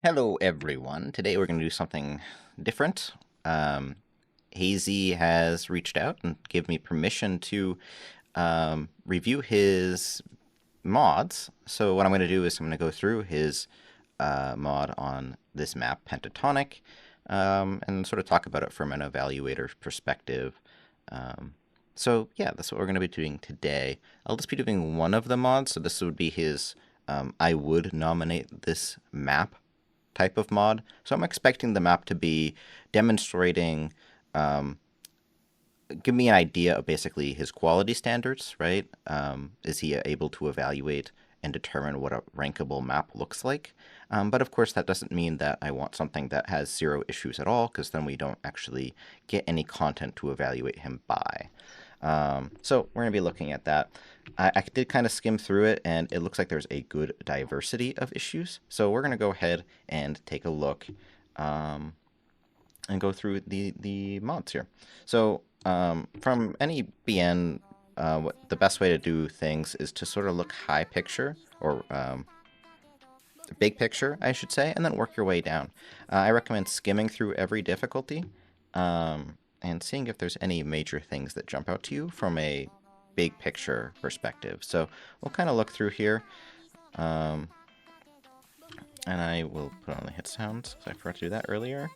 Hello everyone. Today we're going to do something different. h6zy has reached out and gave me permission to review his mods. So what I'm going to do is I'm going to go through his mod on this map, pentatonic, and sort of talk about it from an evaluator perspective. So yeah, that's what we're going to be doing today. I'll just be doing one of the mods, so this would be his I would nominate this map type of mod. So I'm expecting the map to be demonstrating, give me an idea of basically his quality standards, right? Is he able to evaluate and determine what a rankable map looks like? But of course, that doesn't mean that I want something that has 0 issues at all, because then we don't actually get any content to evaluate him by. So we're going to be looking at that. I did kind of skim through it, and it looks like there's a good diversity of issues. So we're going to go ahead and take a look and go through the mods here. So from any BN, the best way to do things is to sort of look high picture, or big picture, I should say, and then work your way down. I recommend skimming through every difficulty and seeing if there's any major things that jump out to you from a big picture perspective. So we'll kind of look through here, and I will put on the hit sounds, because I forgot to do that earlier.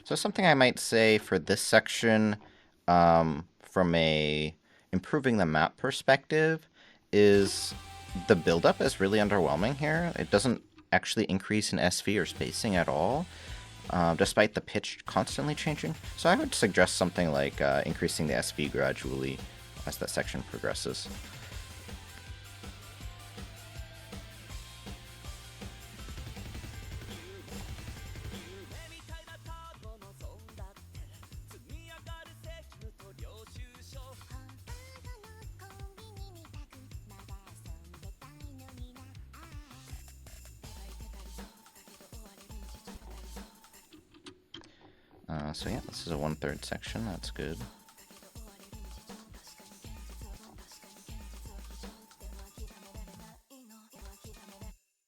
So something I might say for this section, from a improving the map perspective, is the buildup is really underwhelming here. It doesn't actually increase in SV or spacing at all, despite the pitch constantly changing. So I would suggest something like increasing the SV gradually as that section progresses. So yeah, this is a 1/3 section, that's good.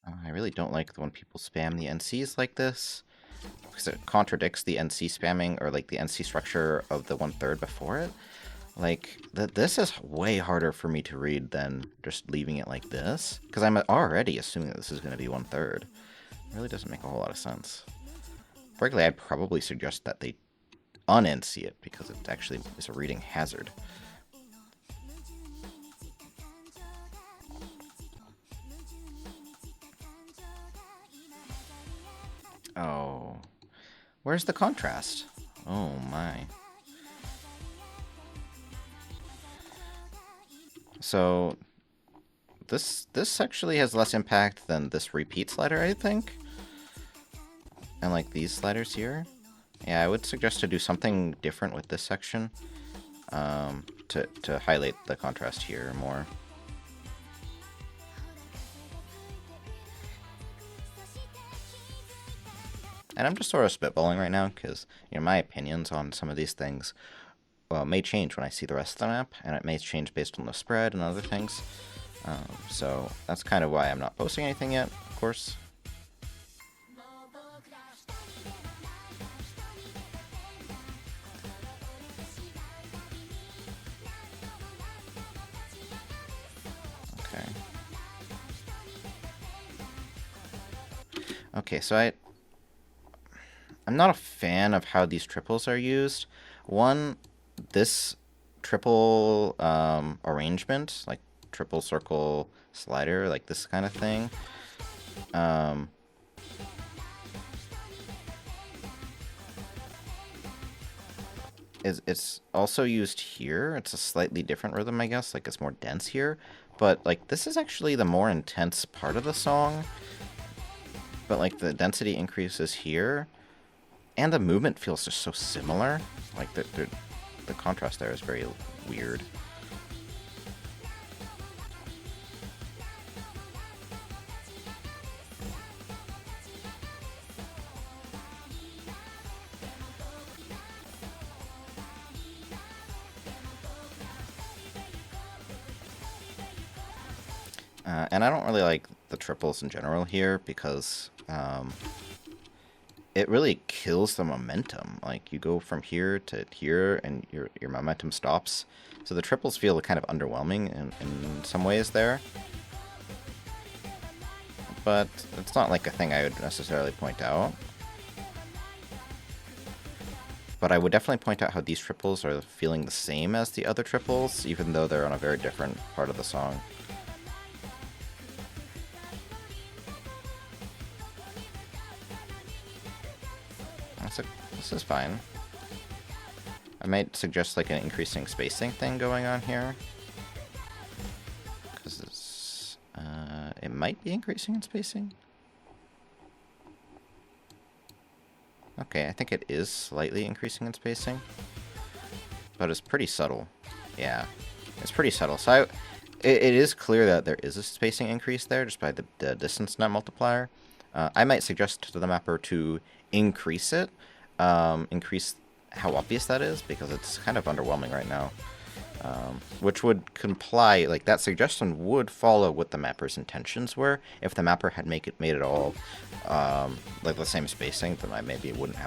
I really don't like when people spam the NCs like this, because it contradicts the NC spamming, or like the NC structure of the 1/3 before it. Like, this is way harder for me to read than just leaving it like this, because I'm already assuming that this is going to be 1/3. It really doesn't make a whole lot of sense. Frankly, I'd probably suggest that they un-NC it, because it actually is a reading hazard. Oh. Where's the contrast? Oh my. So this actually has less impact than this repeat slider, I think. And like these sliders here. Yeah, I would suggest to do something different with this section, to highlight the contrast here more. And I'm just sort of spitballing right now, because my opinions on some of these things may change when I see the rest of the map, and it may change based on the spread and other things. So that's kind of why I'm not posting anything yet, of course. Okay, so I'm not a fan of how these triples are used. One, this triple arrangement, like triple circle slider, like this kind of thing, it's also used here. It's a slightly different rhythm, I guess. Like, it's more dense here. But, like, this is actually the more intense part of the song. But, like, the density increases here. And the movement feels just so similar. Like, the contrast there is very weird. And I don't really like the triples in general here because it really kills the momentum. Like, you go from here to here and your momentum stops. So the triples feel kind of underwhelming in some ways there. But it's not like a thing I would necessarily point out. But I would definitely point out how these triples are feeling the same as the other triples, even though they're on a very different part of the song. This is fine. I might suggest like an increasing spacing thing going on here. Because it might be increasing in spacing. Okay, I think it is slightly increasing in spacing. But it's pretty subtle. Yeah, it's pretty subtle. So it is clear that there is a spacing increase there just by the distance net multiplier. I might suggest to the mapper to increase it. Increase how obvious that is, because it's kind of underwhelming right now. Which would comply, like, that suggestion would follow what the mapper's intentions were. If the mapper had made it all like the same spacing, then I maybe wouldn't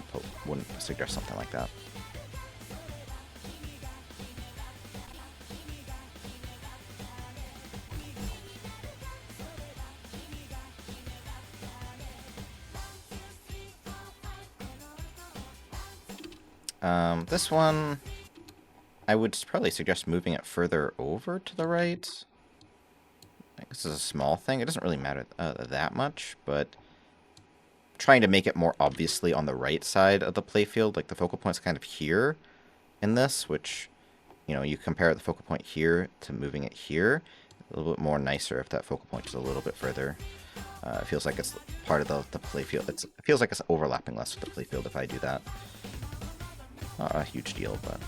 suggest something like that. This one, I would probably suggest moving it further over to the right. This is a small thing. It doesn't really matter that much, but trying to make it more obviously on the right side of the playfield, like the focal point's kind of here in this, which, you know, you compare the focal point here to moving it here, a little bit more nicer if that focal point is a little bit further. It feels like it's part of the playfield. It feels like it's overlapping less with the playfield if I do that. Not a huge deal, but...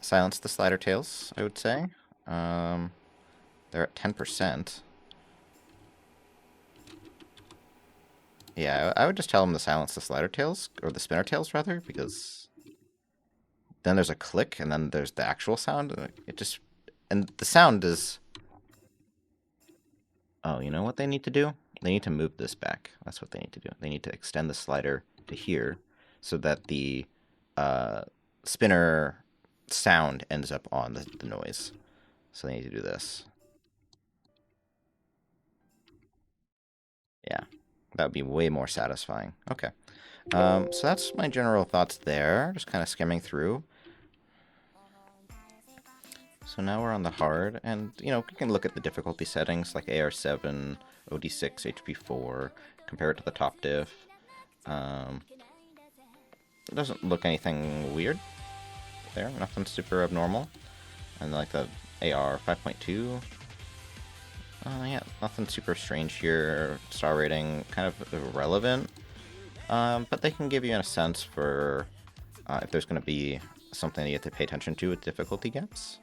Silence the slider tails, I would say. They're at 10%. Yeah, I would just tell them to silence the slider tails, or the spinner tails rather, because then there's a click, and then there's the actual sound. It just... And the sound is... Oh, you know what they need to do? They need to move this back. That's what they need to do. They need to extend the slider to here, so that the spinner sound ends up on the noise. So they need to do this. Yeah, that would be way more satisfying. Okay. So that's my general thoughts there, just kind of skimming through. So now we're on the hard, and, you know, we can look at the difficulty settings, like AR7, OD6, HP4, compare it to the top diff. It doesn't look anything weird there, nothing super abnormal. And like the AR 5.2, yeah, nothing super strange here. Star rating kind of irrelevant, but they can give you a sense for if there's going to be something you have to pay attention to with difficulty gaps.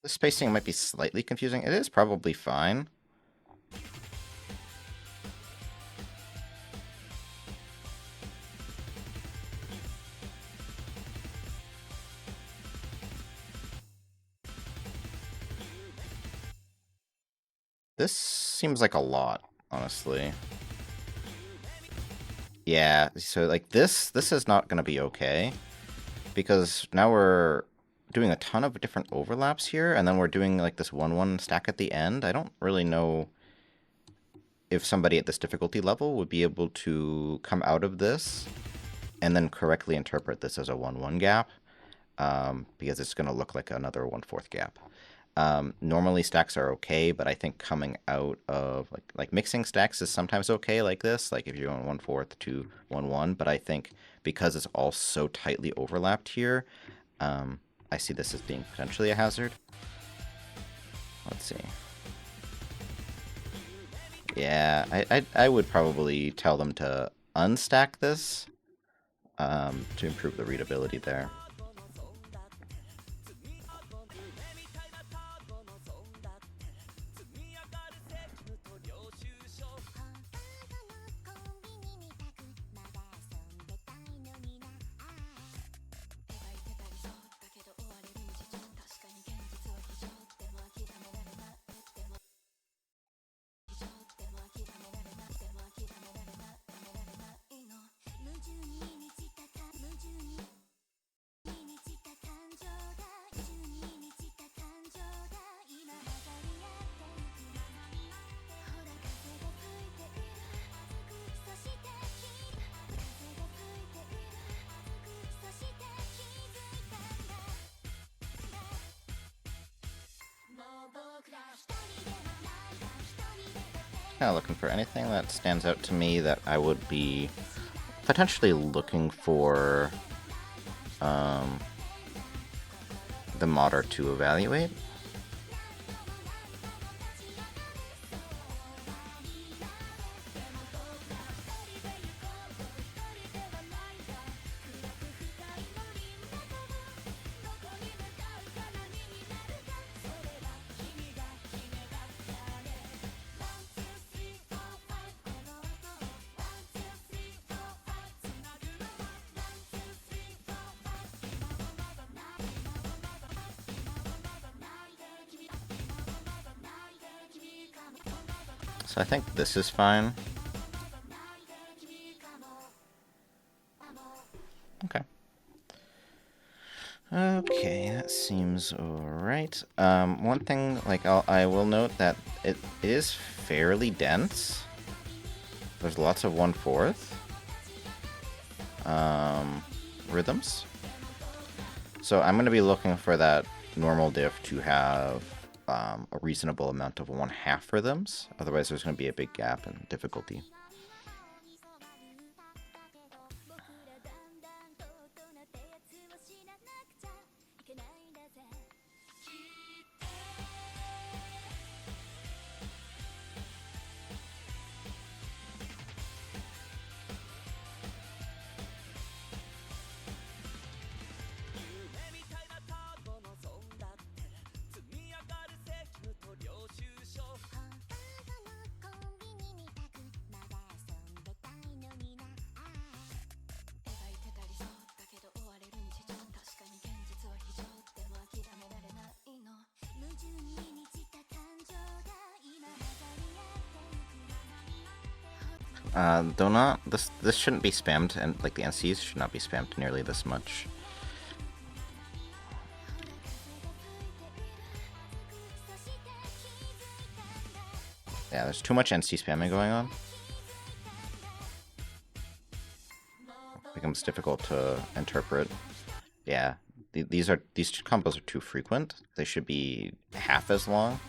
The spacing might be slightly confusing. It is probably fine. This seems like a lot, honestly. Yeah, so like this is not going to be okay, because now we're doing a ton of different overlaps here, and then we're doing like this 1-1 stack at the end. I don't really know if somebody at this difficulty level would be able to come out of this and then correctly interpret this as a 1-1 gap, because it's going to look like another 1/4 gap. Normally stacks are okay, but I think coming out of like mixing stacks is sometimes okay like this, like if you're going 1/4 to 1/1. But I think because it's all so tightly overlapped here, I see this as being potentially a hazard. Let's see. Yeah, I would probably tell them to unstack this to improve the readability there. Kind of looking for anything that stands out to me that I would be potentially looking for the modder to evaluate. So I think this is fine. Okay. Okay, that seems alright. One thing, like, I will note that it is fairly dense. There's lots of 1/4 rhythms. So I'm going to be looking for that normal diff to have a reasonable amount of 1/2 rhythms. Otherwise, there's going to be a big gap in difficulty. Though not, this shouldn't be spammed, and like the NCs should not be spammed nearly this much. Yeah, there's too much NC spamming going on. It becomes difficult to interpret. Yeah, these combos are too frequent. They should be half as long.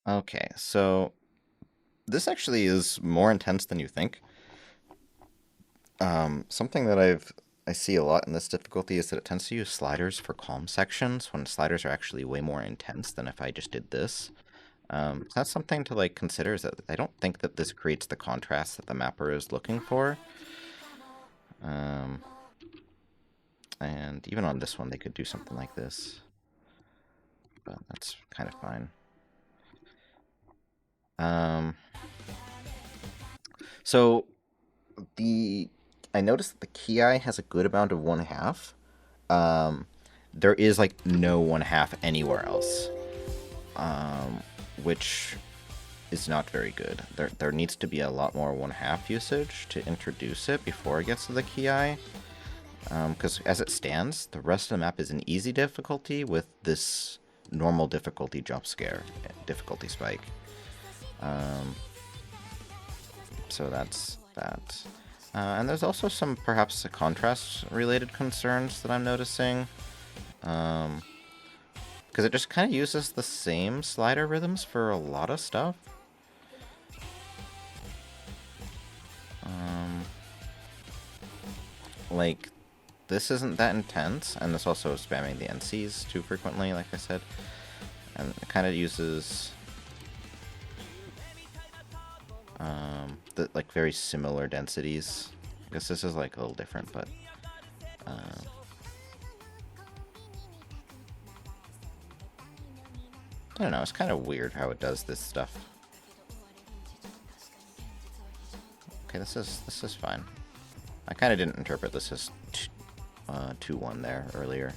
Okay, so this actually is more intense than you think. Something that I see a lot in this difficulty is that it tends to use sliders for calm sections when sliders are actually way more intense than if I just did this. So that's something to like consider, is that I don't think that this creates the contrast that the mapper is looking for. And even on this one, they could do something like this, but that's kind of fine. So I noticed that the key eye has a good amount of 1/2. Um, there is like no 1/2 anywhere else, which is not very good. There needs to be a lot more 1/2 usage to introduce it before it gets to the key eye. Because as it stands, the rest of the map is an easy difficulty with this normal difficulty jump scare, difficulty spike. So that's that. And there's also some perhaps contrast-related concerns that I'm noticing. Because it just kind of uses the same slider rhythms for a lot of stuff. Like, this isn't that intense, and this also is spamming the NCs too frequently, like I said. And it kind of uses the, like, very similar densities. I guess this is like a little different, but I don't know, it's kind of weird how it does this stuff. Okay, this is fine. I kind of didn't interpret this as 2-1 there earlier.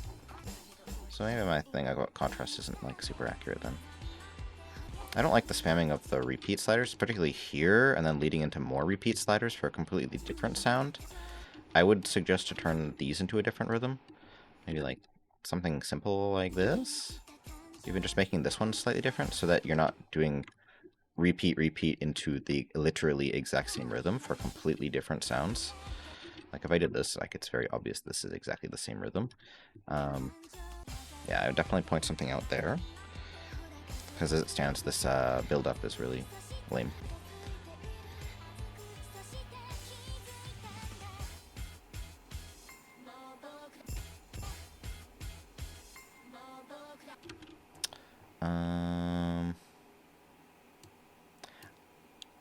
So maybe my thing about contrast isn't like super accurate then. I don't like the spamming of the repeat sliders, particularly here, and then leading into more repeat sliders for a completely different sound. I would suggest to turn these into a different rhythm. Maybe like something simple like this. Even just making this one slightly different so that you're not doing repeat into the literally exact same rhythm for completely different sounds. Like if I did this, like it's very obvious this is exactly the same rhythm. Yeah, I would definitely point something out there. Because as it stands, this build-up is really lame.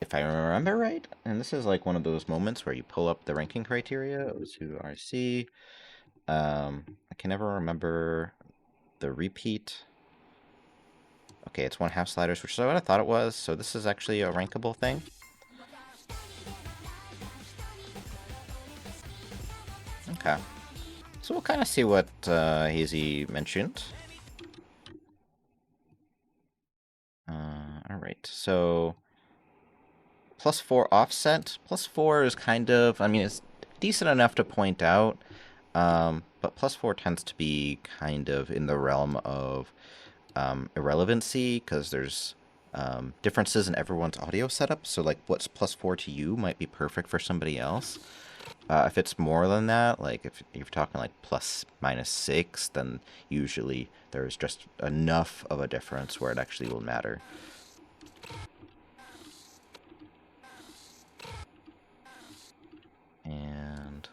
If I remember right, and this is like one of those moments where you pull up the ranking criteria, O2RC. I can never remember the repeat. Okay, it's 1/2 sliders, which is what I thought it was, so this is actually a rankable thing. Okay. So we'll kind of see what h6zy mentioned. Alright, so +4 offset. +4 is kind of, I mean, it's decent enough to point out, but +4 tends to be kind of in the realm of irrelevancy, because there's differences in everyone's audio setup, so like what's +4 to you might be perfect for somebody else. If it's more than that, like if you're talking like ±6, then usually there's just enough of a difference where it actually will matter. And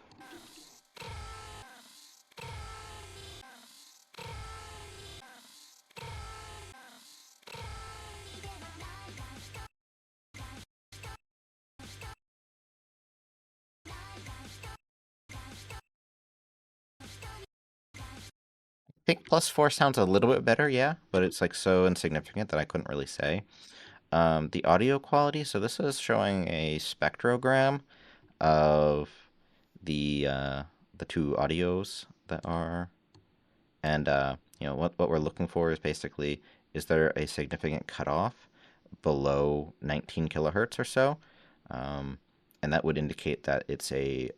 I think +4 sounds a little bit better, yeah, but it's like so insignificant that I couldn't really say. The audio quality, so this is showing a spectrogram of the two audios that are, and you know what we're looking for is basically, is there a significant cutoff below 19 kilohertz or so, and that would indicate that it's a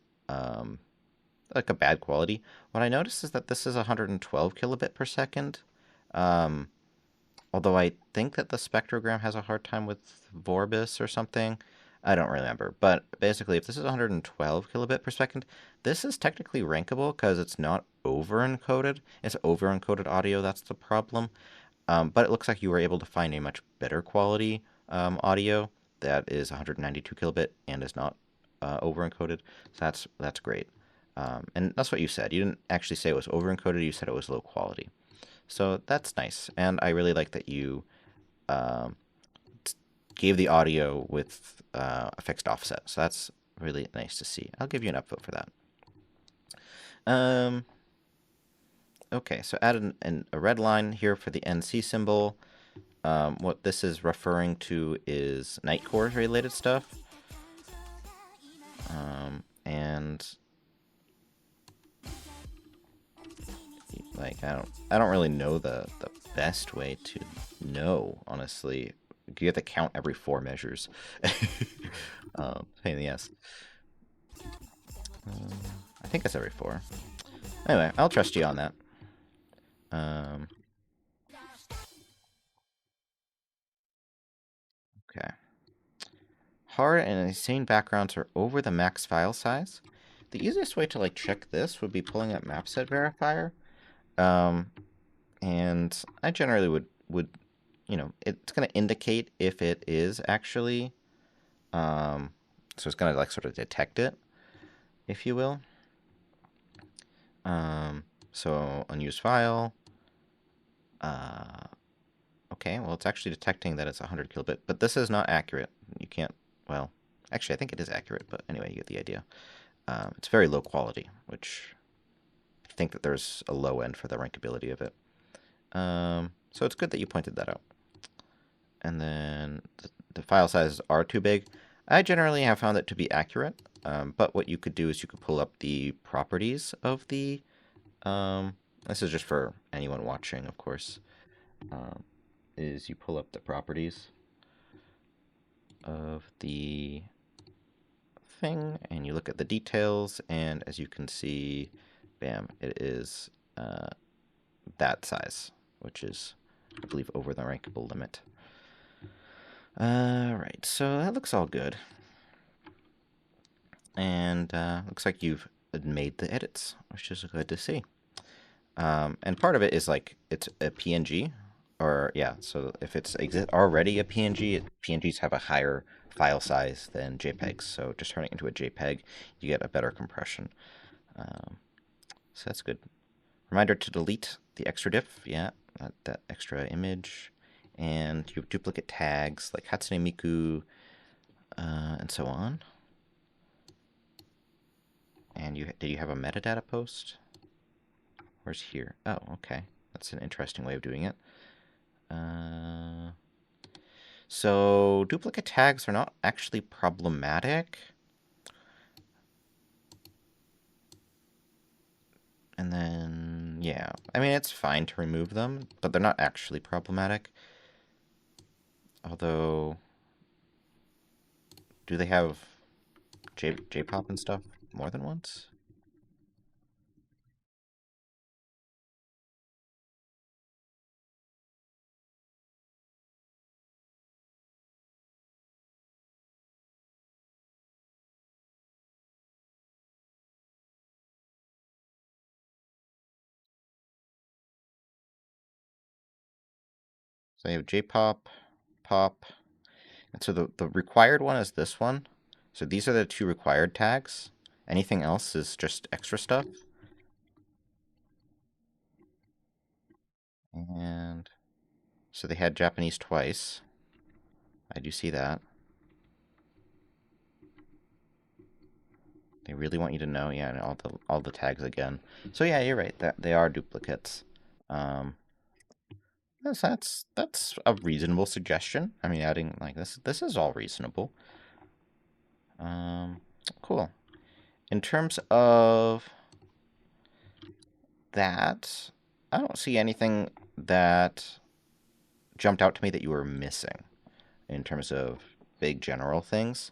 like a bad quality. What I noticed is that this is 112 kilobit per second. Although I think that the spectrogram has a hard time with Vorbis or something. I don't remember. But basically, if this is 112 kilobit per second, this is technically rankable because it's not over-encoded. It's over-encoded audio, that's the problem. But it looks like you were able to find a much better quality audio that is 192 kilobit and is not over-encoded. So that's great. And that's what you said. You didn't actually say it was over-encoded, you said it was low quality. So that's nice, and I really like that you gave the audio with a fixed offset. So that's really nice to see. I'll give you an up vote for that. Okay, so add a red line here for the NC symbol. What this is referring to is night core related stuff. And like I don't really know the best way to know, honestly. You have to count every 4 measures. Pain in the ass. I think it's every 4. Anyway, I'll trust you on that. Okay. Hard and insane backgrounds are over the max file size. The easiest way to like check this would be pulling up mapset verifier. And I generally would it's going to indicate if it is actually so it's going to like sort of detect it, if you will. So unused file. Okay, well, it's actually detecting that it's 100 kilobit, but this is not accurate. You can't, well, actually, I think it is accurate, but anyway, you get the idea. It's very low quality, which I think that there's a low end for the rankability of it. So it's good that you pointed that out. And then the file sizes are too big. I generally have found it to be accurate, but what you could do is you could pull up the properties of the, this is just for anyone watching, of course, is you pull up the properties of the thing and you look at the details, and as you can see, bam, it is that size, which is, I believe, over the rankable limit. Right, so that looks all good. And looks like you've made the edits, which is good to see. And part of it is like it's a PNG, or yeah, so if it's already a PNG, PNGs have a higher file size than JPEGs, so just turning it into a JPEG, you get a better compression. So that's good. Reminder to delete the extra diff, yeah, that extra image. And you have duplicate tags like Hatsune Miku, and so on. And did you have a metadata post? Where's here? Oh, okay. That's an interesting way of doing it. So duplicate tags are not actually problematic. And then, yeah. I mean, it's fine to remove them, but they're not actually problematic. Although, do they have J-pop and stuff more than once? So you have J-pop, pop, and so the required one is this one. So these are the 2 required tags. Anything else is just extra stuff. And so they had Japanese twice. I do see that. They really want you to know, yeah, and all the tags again. So yeah, you're right. That they are duplicates. Um, that's a reasonable suggestion. I mean, adding like this is all reasonable. Um, cool. In terms of that, I don't see anything that jumped out to me that you were missing in terms of big general things.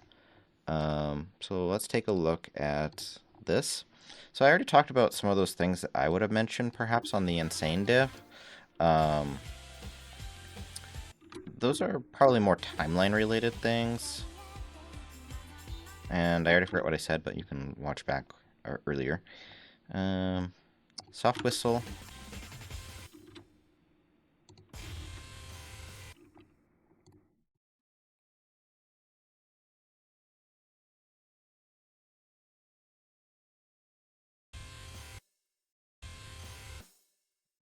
So let's take a look at this. So I already talked about some of those things that I would have mentioned perhaps on the insane diff. Um, those are probably more timeline related things. And I already forgot what I said, but you can watch back earlier. Soft whistle.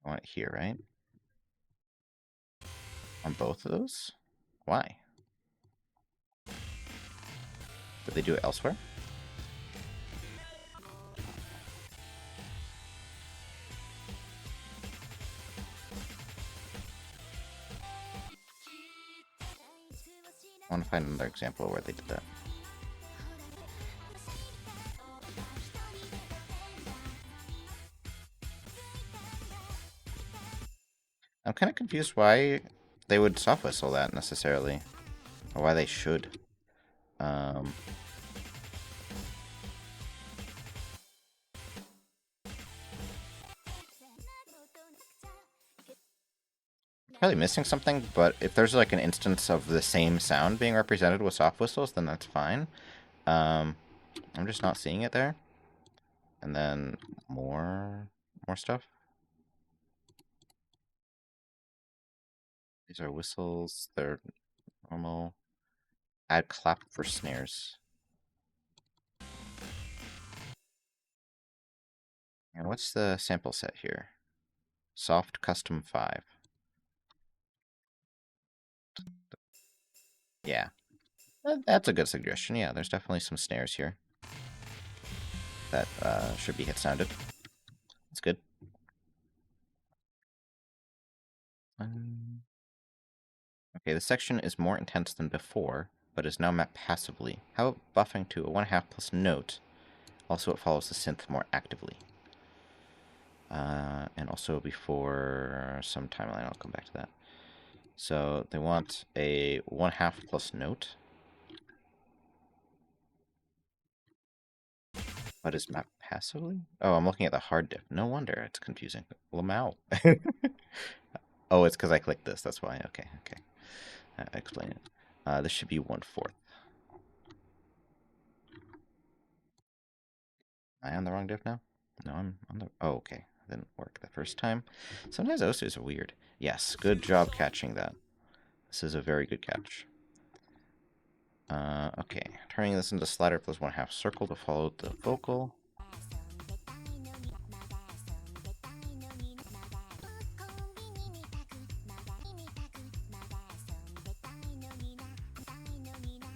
I want it here, right? On both of those? Why? Did they do it elsewhere? want to find another example where they did that. I'm kind of confused why they would soft whistle that necessarily, or why they should. Probably missing something, but if there's like an instance of the same sound being represented with soft whistles, then that's fine. I'm just not seeing it there. And then more stuff. These are whistles. They're normal. Add clap for snares. And what's the sample set here? Soft custom 5. Yeah. That's a good suggestion. Yeah, there's definitely some snares here that should be hit sounded. That's good. Okay, this section is more intense than before, but is now mapped passively. How about buffing to a 1/2 plus note? Also, it follows the synth more actively. And also before some timeline, I'll come back to that. So they want a 1/2 plus note. But is mapped passively? Oh, I'm looking at the hard diff. No wonder, it's confusing. Lamau. Oh, it's because I clicked this. That's why. Okay. Explain it. This should be 1/4. Am I on the wrong diff now? No, I'm on the... Oh, okay. Didn't work the first time. Sometimes OSUs are weird. Yes, good job catching that. This is a very good catch. Okay. Turning this into slider plus 1/2 circle to follow the vocal.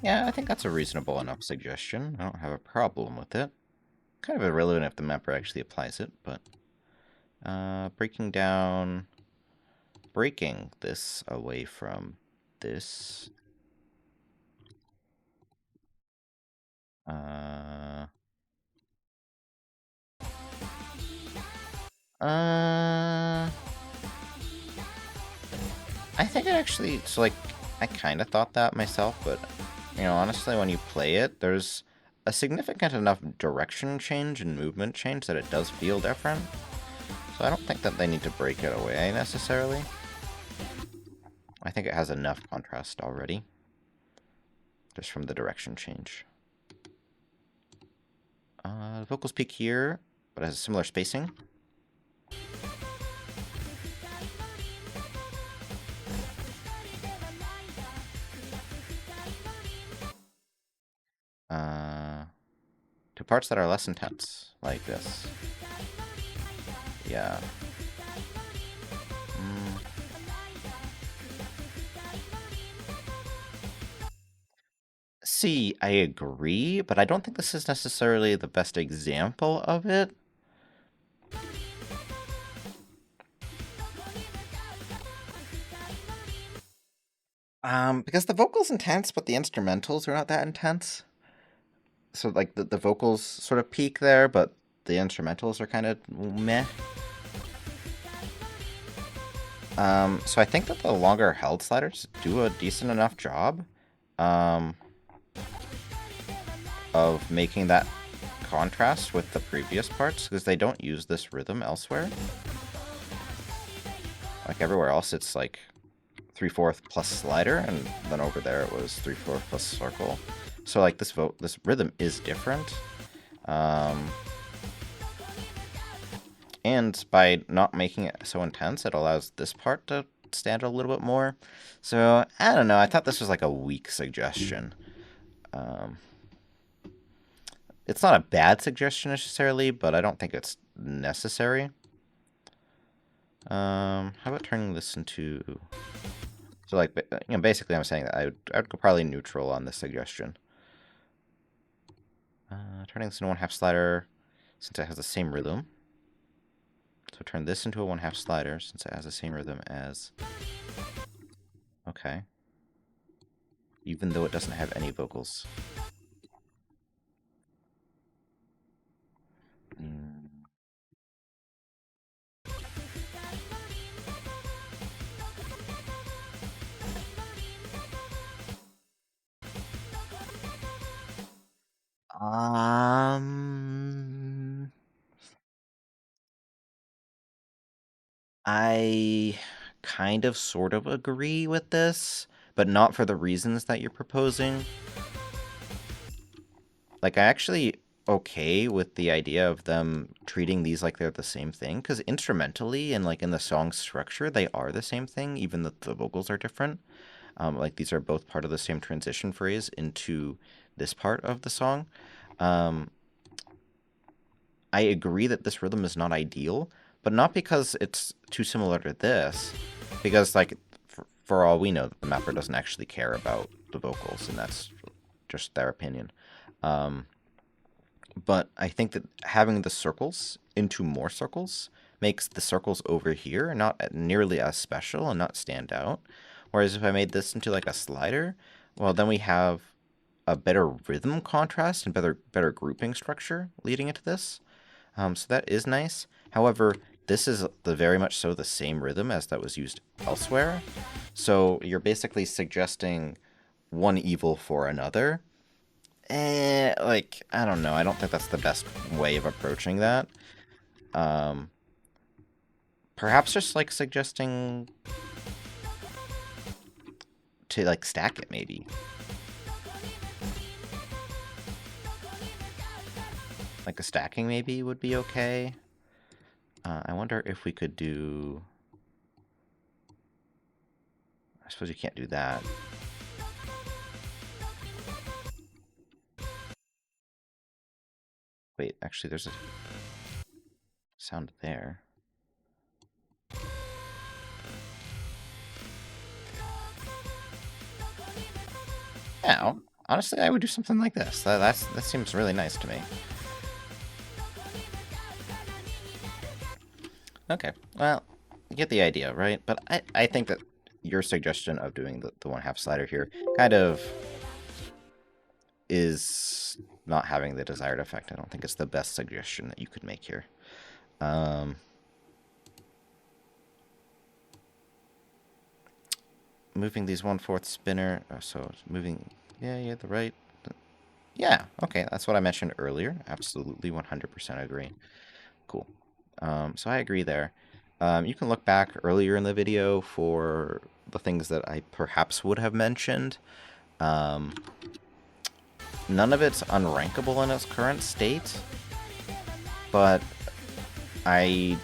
Yeah, I think that's a reasonable enough suggestion. I don't have a problem with it. Kind of irrelevant if the mapper actually applies it, but... breaking this away from this. I think it actually, so like, I kind of thought that myself, but, you know, honestly, when you play it, there's a significant enough direction change and movement change that it does feel different. So I don't think that they need to break it away, necessarily. I think it has enough contrast already, just from the direction change. Vocals peak here, but it has a similar spacing. To parts that are less intense, like this. Yeah. See, I agree, but I don't think this is necessarily the best example of it. Because the vocal's intense, but the instrumentals are not that intense. So, like, the vocals sort of peak there, but the instrumentals are kind of meh. So I think that the longer held sliders do a decent enough job of making that contrast with the previous parts, because they don't use this rhythm elsewhere. Like, everywhere else, it's like 3/4 plus slider, and then over there it was 3/4 plus circle. So like this rhythm is different, and by not making it so intense, it allows this part to stand a little bit more. So I don't know. I thought this was like a weak suggestion. It's not a bad suggestion necessarily, but I don't think it's necessary. How about turning this into... So, like, you know, basically I'm saying that I would go probably neutral on this suggestion. Turning this into a 1/2 slider, since it has the same rhythm. So turn this into a 1/2 slider, since it has the same rhythm as... Okay. even though it doesn't have any vocals. Mm. Um, I kind of sort of agree with this, but not for the reasons that you're proposing. Like, I actually okay with the idea of them treating these like they're the same thing, because instrumentally and like in the song structure, they are the same thing, even though the vocals are different. Like these are both part of the same transition phrase into this part of the song. Um, I agree that this rhythm is not ideal, but not because it's too similar to this, because like for all we know, the mapper doesn't actually care about the vocals, and that's just their opinion. Um, but I think that having the circles into more circles makes the circles over here not nearly as special and not stand out. Whereas if I made this into like a slider, well, then we have a better rhythm contrast and better grouping structure leading into this. So that is nice. However, this is the very much so the same rhythm as that was used elsewhere. So you're basically suggesting one evil for another. Like, I don't know. I don't think that's the best way of approaching that. Um, Perhaps just like suggesting to like stack it maybe. Like a stacking maybe would be okay. I wonder if we could do... I suppose you can't do that. Wait, actually there's a sound there. Yeah, honestly, I would do something like this. That seems really nice to me. Okay, well, you get the idea, right? But I think that your suggestion of doing the 1/2 slider here kind of is not having the desired effect. I don't think it's the best suggestion that you could make here. Moving these 1/4 spinner, so it's moving, yeah, the right. Yeah, okay, that's what I mentioned earlier. Absolutely 100% agree. Cool. So I agree there. You can look back earlier in the video for the things that I perhaps would have mentioned. None of it's unrankable in its current state, but I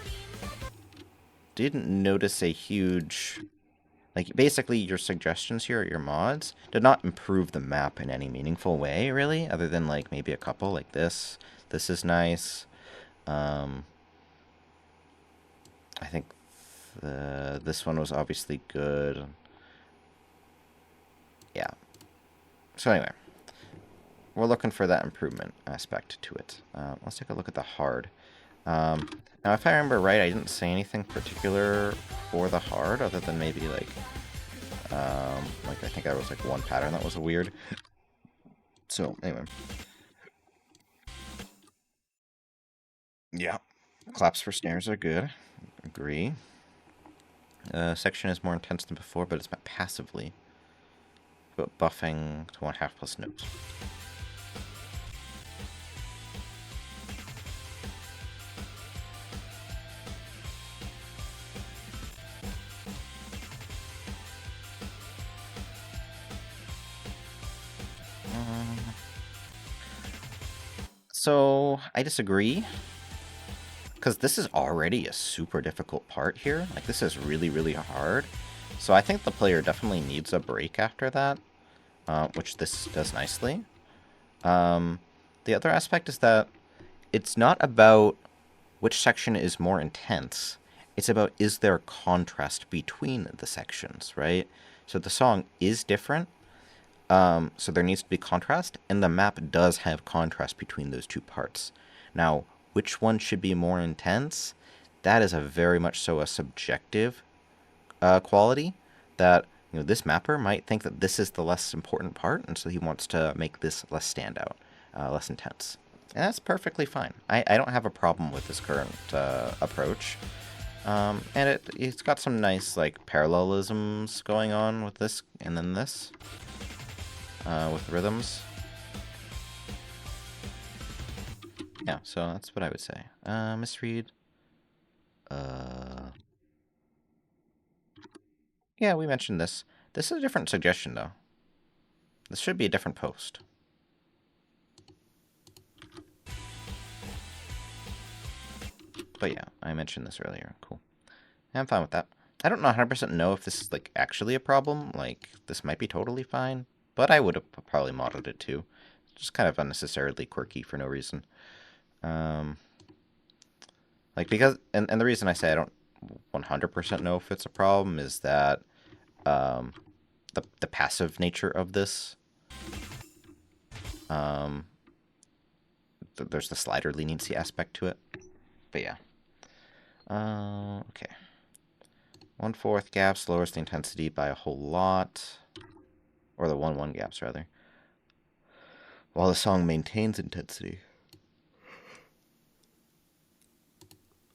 didn't notice a huge... Like, basically, your suggestions here, your mods, did not improve the map in any meaningful way, really, other than, like, maybe a couple, like this. This is nice. I think this one was obviously good. Yeah. So anyway, we're looking for that improvement aspect to it. Let's take a look at the hard. Now, if I remember right, I didn't say anything particular for the hard, other than maybe, like I think there was, like, one pattern that was weird. So, anyway. Yeah. Claps for snares are good. Agree. Section is more intense than before, but it's met passively. But buffing to 1/2 plus notes. So, I disagree. Because this is already a super difficult part here. Like, this is really, really hard. So I think the player definitely needs a break after that, which this does nicely. The other aspect is that it's not about which section is more intense. It's about, is there contrast between the sections, right? So the song is different, so there needs to be contrast, and the map does have contrast between those two parts. Now, which one should be more intense? That is a very much so a subjective quality that this mapper might think that this is the less important part, and so he wants to make this less standout, less intense. And that's perfectly fine. I don't have a problem with this current approach. And it's got some nice, like, parallelisms going on with this and then this, with rhythms. Yeah, so that's what I would say. Misread. Yeah, we mentioned this. This is a different suggestion, though. This should be a different post. But yeah, I mentioned this earlier. Cool. I'm fine with that. I don't 100% know if this is, like, actually a problem. Like, this might be totally fine. But I would have probably modeled it, too. Just kind of unnecessarily quirky for no reason. Like, because... And the reason I say I don't 100% know if it's a problem is that the passive nature of this... there's the slider leniency aspect to it. But yeah. Okay. 1/4 gaps lowers the intensity by a whole lot. Or the 1/1 gaps, rather. While the song maintains intensity.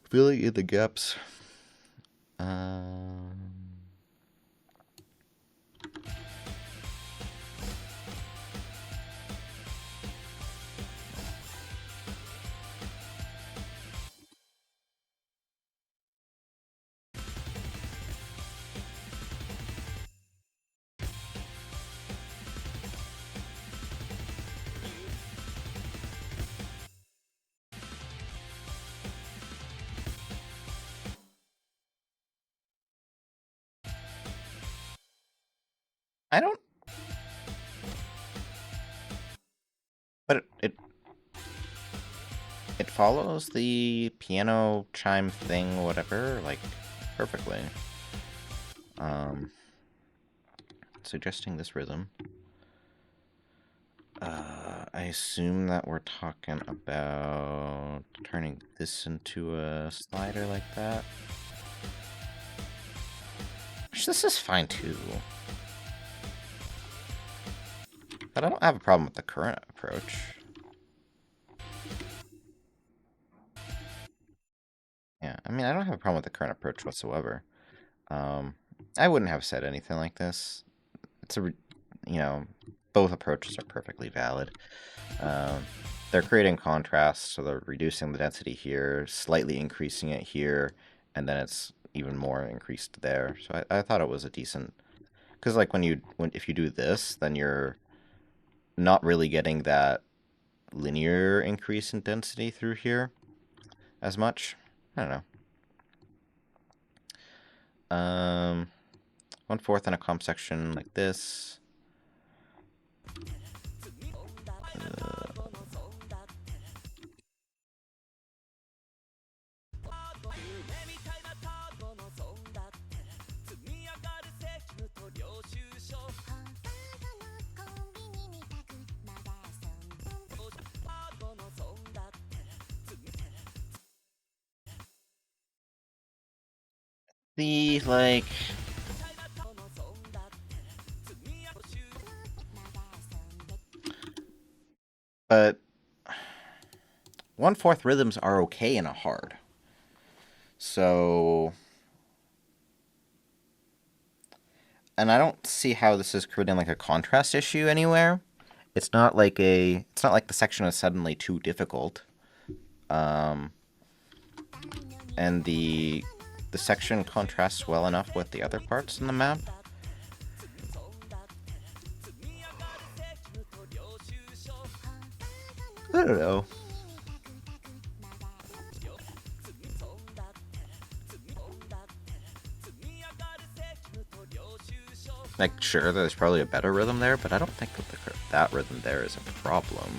Filling in the gaps. I don't... But it follows the piano chime thing, whatever, like, perfectly. Suggesting this rhythm. I assume that we're talking about turning this into a slider like that. Which this is fine too. But I don't have a problem with the current approach. Yeah, I mean, I don't have a problem with the current approach whatsoever. I wouldn't have said anything like this. It's both approaches are perfectly valid. They're creating contrast, so they're reducing the density here, slightly increasing it here, and then it's even more increased there. So I thought it was a decent... Because, like, if you do this, then you're not really getting that linear increase in density through here as much. I don't know. 1/4 in a comp section like this. The, like... But 1/4 rhythms are okay in a hard. So... And I don't see how this is creating, like, a contrast issue anywhere. It's not like the section is suddenly too difficult. And the section contrasts well enough with the other parts in the map. I don't know. Like, sure, there's probably a better rhythm there, but I don't think that rhythm there is a problem.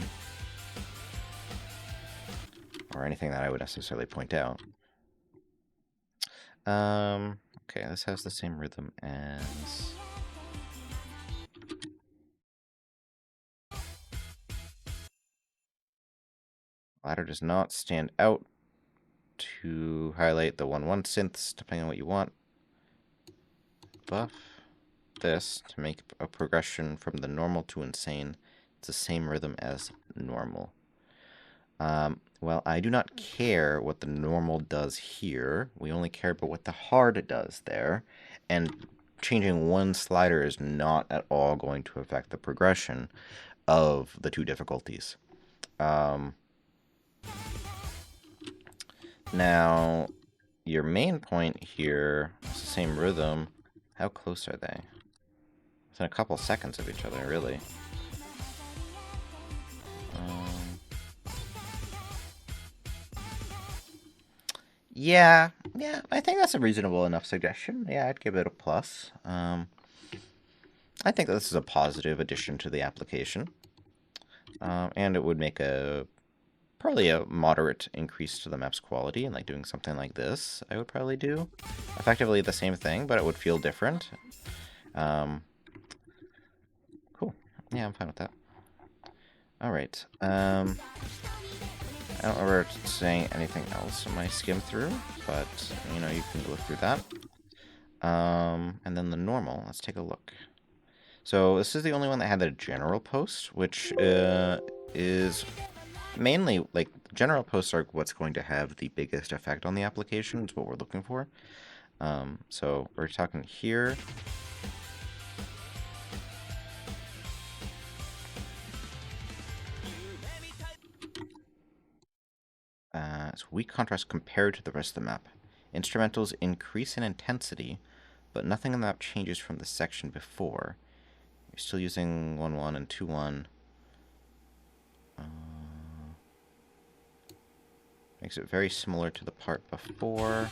Or anything that I would necessarily point out. Okay, this has the same rhythm as... Ladder does not stand out to highlight the 1/1 synths, depending on what you want. Buff. this to make a progression from the normal to insane. It's the same rhythm as normal. Well, I do not care what the normal does here. We only care about what the hard does there. And changing one slider is not at all going to affect the progression of the two difficulties. Now, your main point here is the same rhythm. How close are they? Within a couple seconds of each other, really. Yeah, I think that's a reasonable enough suggestion. Yeah, I'd give it a plus. I think this is a positive addition to the application. And it would make probably a moderate increase to the map's quality, and like doing something like this, I would probably do. Effectively the same thing, but it would feel different. Cool. Yeah, I'm fine with that. Alright. I don't remember saying anything else in my skim through, but, you know, you can look through that. And then the normal. Let's take a look. So this is the only one that had the general post, which is mainly, like, general posts are what's going to have the biggest effect on the application. It's what we're looking for. So we're talking here. It's weak contrast compared to the rest of the map. Instrumentals increase in intensity, but nothing in the map changes from the section before. You're still using 1-1 and 2-1. Makes it very similar to the part before.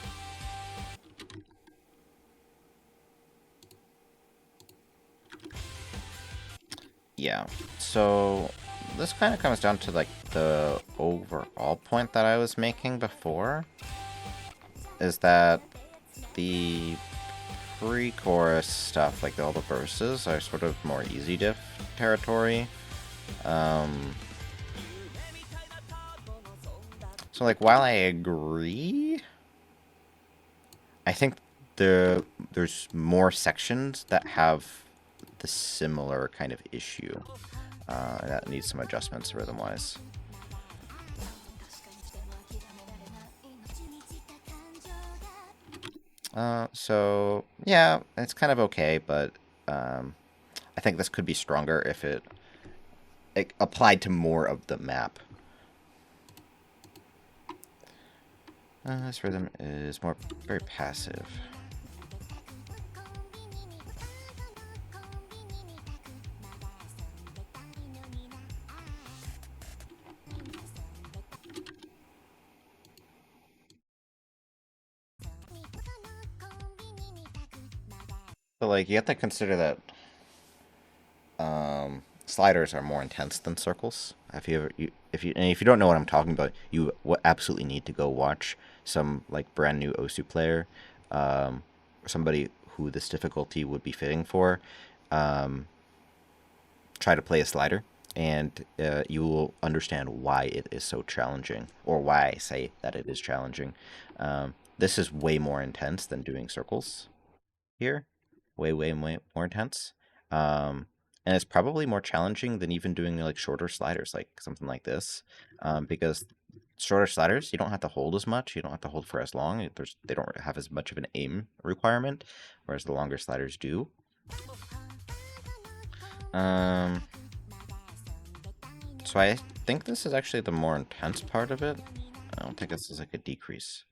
Yeah, so this kind of comes down to like the overall point that I was making before, is that the pre-chorus stuff, like all the verses, are sort of more easy diff territory. So like while I agree, I think there's more sections that have the similar kind of issue. That needs some adjustments rhythm-wise. So, yeah, it's kind of okay, but I think this could be stronger if it applied to more of the map. This rhythm is very passive. But like, you have to consider that sliders are more intense than circles. If you don't know what I'm talking about, you absolutely need to go watch some like brand new Osu player, somebody who this difficulty would be fitting for, try to play a slider, and you will understand why it is so challenging, or why I say that it is challenging. This is way more intense than doing circles here. Way more intense. And it's probably more challenging than even doing like shorter sliders, like something like this, because shorter sliders you don't have to hold as much, you don't have to hold for as long. They don't have as much of an aim requirement, whereas the longer sliders do. So I think this is actually the more intense part of it. I don't think this is like a decrease.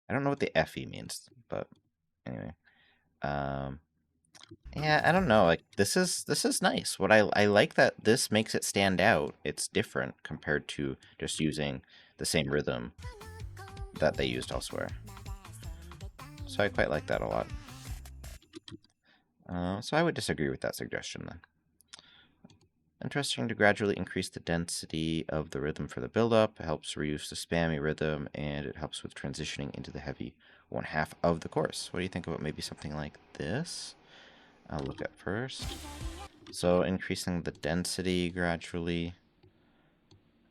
I don't know what the FE means, but anyway. Yeah, I don't know. Like this is nice. What I like that this makes it stand out. It's different compared to just using the same rhythm that they used elsewhere. So I quite like that a lot. So I would disagree with that suggestion then. Interesting to gradually increase the density of the rhythm for the build-up. It helps reduce the spammy rhythm, and it helps with transitioning into the heavy 1/2 of the chorus. What do you think about maybe something like this? I'll look at first. So increasing the density gradually.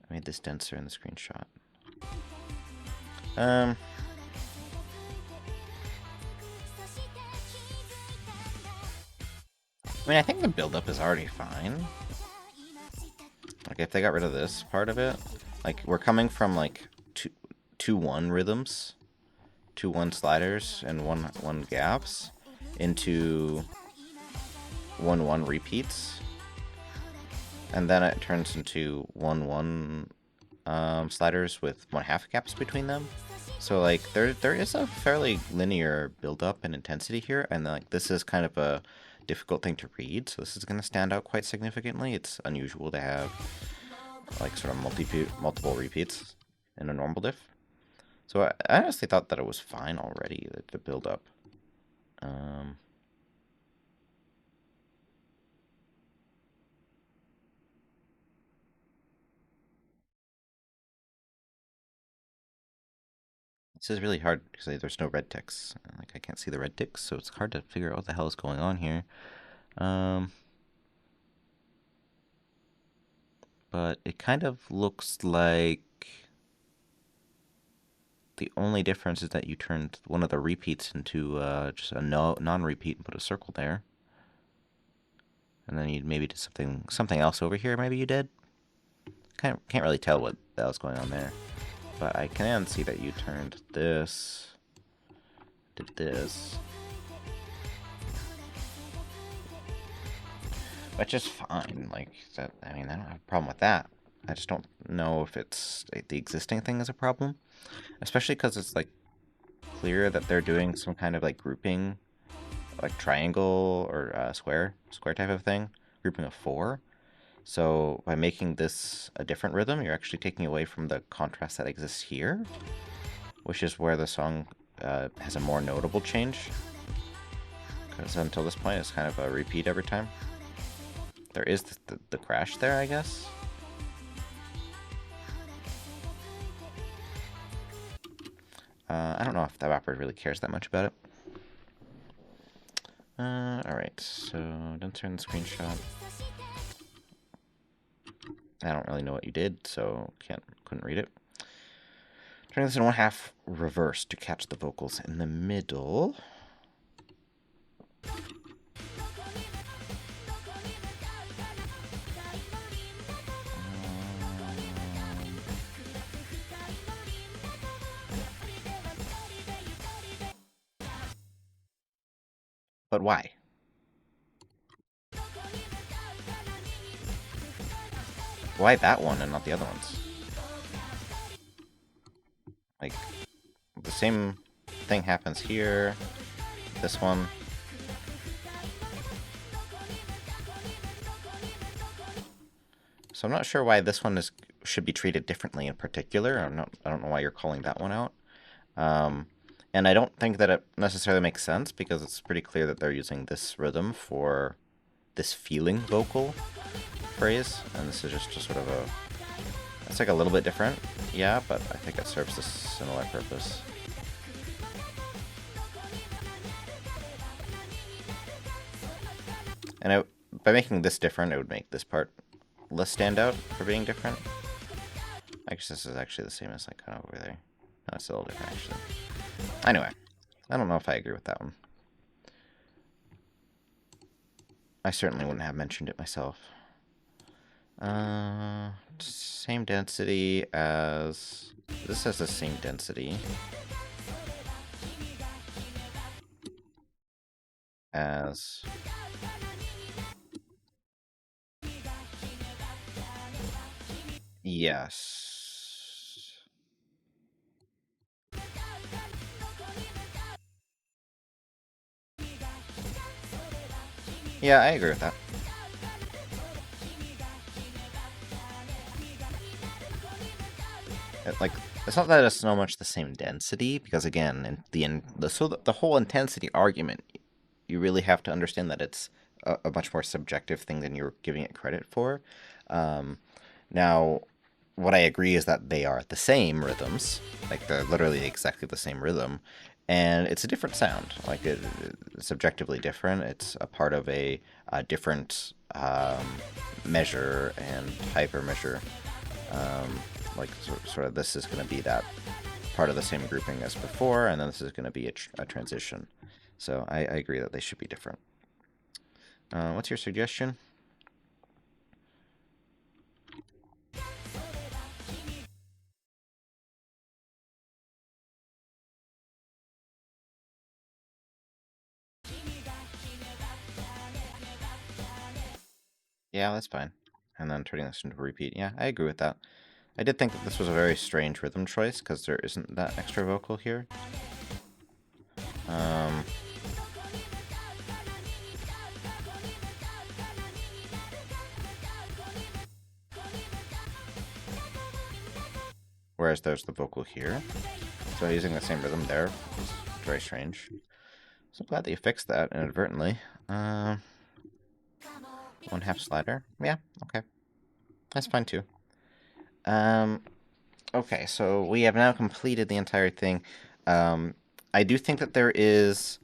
I made this denser in the screenshot. I mean, I think the build-up is already fine. Like, if they got rid of this part of it, like, we're coming from, like, 2-1 rhythms, 2-1 sliders, and 1-1 gaps, into 1-1 repeats. And then it turns into 1-1 sliders with 1/2 gaps between them. So, like, there is a fairly linear build-up and intensity here, and, like, this is kind of a difficult thing to read, so this is going to stand out quite significantly. It's unusual to have, like, sort of multiple repeats in a normal diff. So I honestly thought that it was fine already, the build-up. This is really hard because there's no red ticks. Like, I can't see the red ticks, so it's hard to figure out what the hell is going on here. But it kind of looks like the only difference is that you turned one of the repeats into just a non-repeat and put a circle there. And then you maybe did something else over here. Maybe you did. Can't really tell what that was going on there. But I can see that you turned this, did this, which is fine. Like, that, I mean, I don't have a problem with that. I just don't know if it's the existing thing is a problem, especially because it's like clear that they're doing some kind of like grouping, like triangle or square type of thing, grouping of 4. So by making this a different rhythm, you're actually taking away from the contrast that exists here, which is where the song has a more notable change. Because until this point, it's kind of a repeat every time. There is the crash there, I guess. I don't know if the rapper really cares that much about it. Alright, so don't turn the screenshot. I don't really know what you did, so couldn't read it. Turning this in 1/2 reverse to catch the vocals in the middle. But why? Why that one and not the other ones? Like, the same thing happens here. This one. So I'm not sure why this one should be treated differently in particular. I don't know why you're calling that one out. And I don't think that it necessarily makes sense because it's pretty clear that they're using this rhythm for this feeling vocal phrase, and this is just sort of it's like a little bit different, yeah, but I think it serves a similar purpose. And by making this different, it would make this part less stand out for being different. I guess this is actually the same as like kind of over there. No, it's a little different actually. Anyway, I don't know if I agree with that one. I certainly wouldn't have mentioned it myself. Same density as... This has the same density as... Yes. Yeah, I agree with that. Like, it's not that it's so much the same density, because again, the whole intensity argument, you really have to understand that it's a much more subjective thing than you're giving it credit for. Now, what I agree is that they are the same rhythms, like they're literally exactly the same rhythm, and it's a different sound. Like it's objectively different. It's a part of a different measure and hypermeasure. Like sort of this is going to be that part of the same grouping as before, and then this is going to be a transition. So I agree that they should be different. What's your suggestion? Yeah, that's fine. And then turning this into a repeat. Yeah, I agree with that. I did think that this was a very strange rhythm choice because there isn't that extra vocal here. Whereas there's the vocal here. So using the same rhythm there is very strange. So I'm glad that you fixed that inadvertently. 1/2 slider. Yeah, okay. That's fine too. Okay, so we have now completed the entire thing. I do think that there is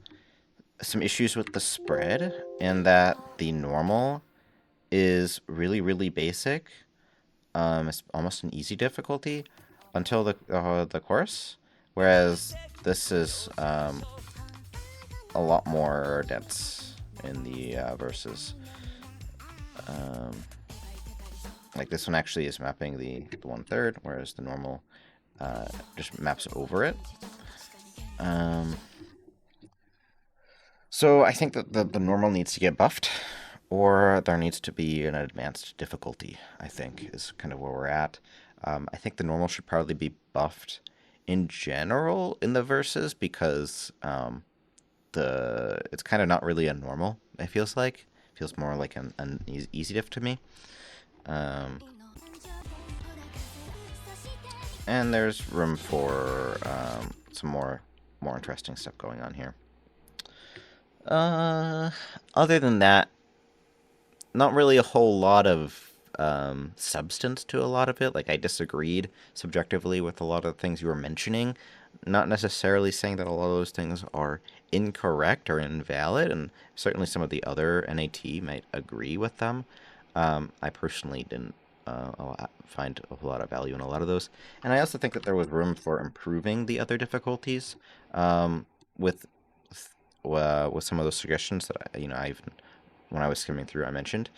some issues with the spread, in that the normal is really, really basic. It's almost an easy difficulty until the chorus, whereas this is a lot more dense in the verses. Like this one actually is mapping the 1/3, whereas the normal just maps over it. So I think that the normal needs to get buffed, or there needs to be an advanced difficulty, I think, is kind of where we're at. I think the normal should probably be buffed in general in the verses, because it's kind of not really a normal, it feels like. It feels more like an easy diff to me. And there's room for some more interesting stuff going on here. Other than that, not really a whole lot of substance to a lot of it. Like, I disagreed subjectively with a lot of the things you were mentioning. Not necessarily saying that a lot of those things are incorrect or invalid, and certainly some of the other NAT might agree with them. I personally didn't find a whole lot of value in a lot of those. And I also think that there was room for improving the other difficulties with some of those suggestions that when I was skimming through, I mentioned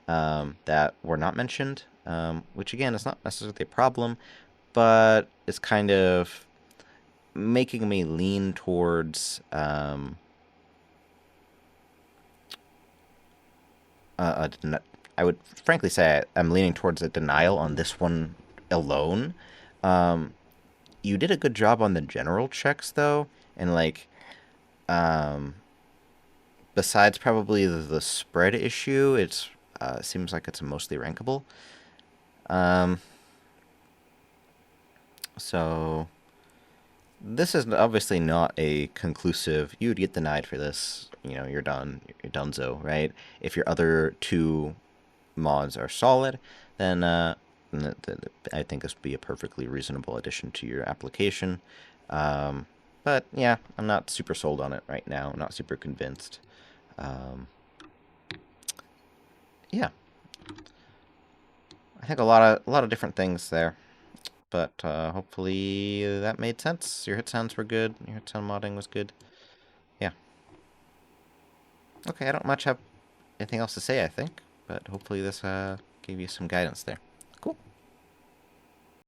that were not mentioned, which again is not necessarily a problem, but it's kind of making me lean towards I would frankly say I'm leaning towards a denial on this one alone. You did a good job on the general checks though, and like besides probably the spread issue, it seems like it's mostly rankable. So this is obviously not a conclusive. You would get denied for this. You're done. You're donezo, right? If your other two mods are solid, then I think this would be a perfectly reasonable addition to your application. But yeah, I'm not super sold on it right now. I'm not super convinced. Yeah, I think a lot of different things there, but hopefully that made sense. Your hit sounds were good. Your hit sound modding was good. Yeah. Okay, I don't much have anything else to say, I think, but hopefully this gave you some guidance there.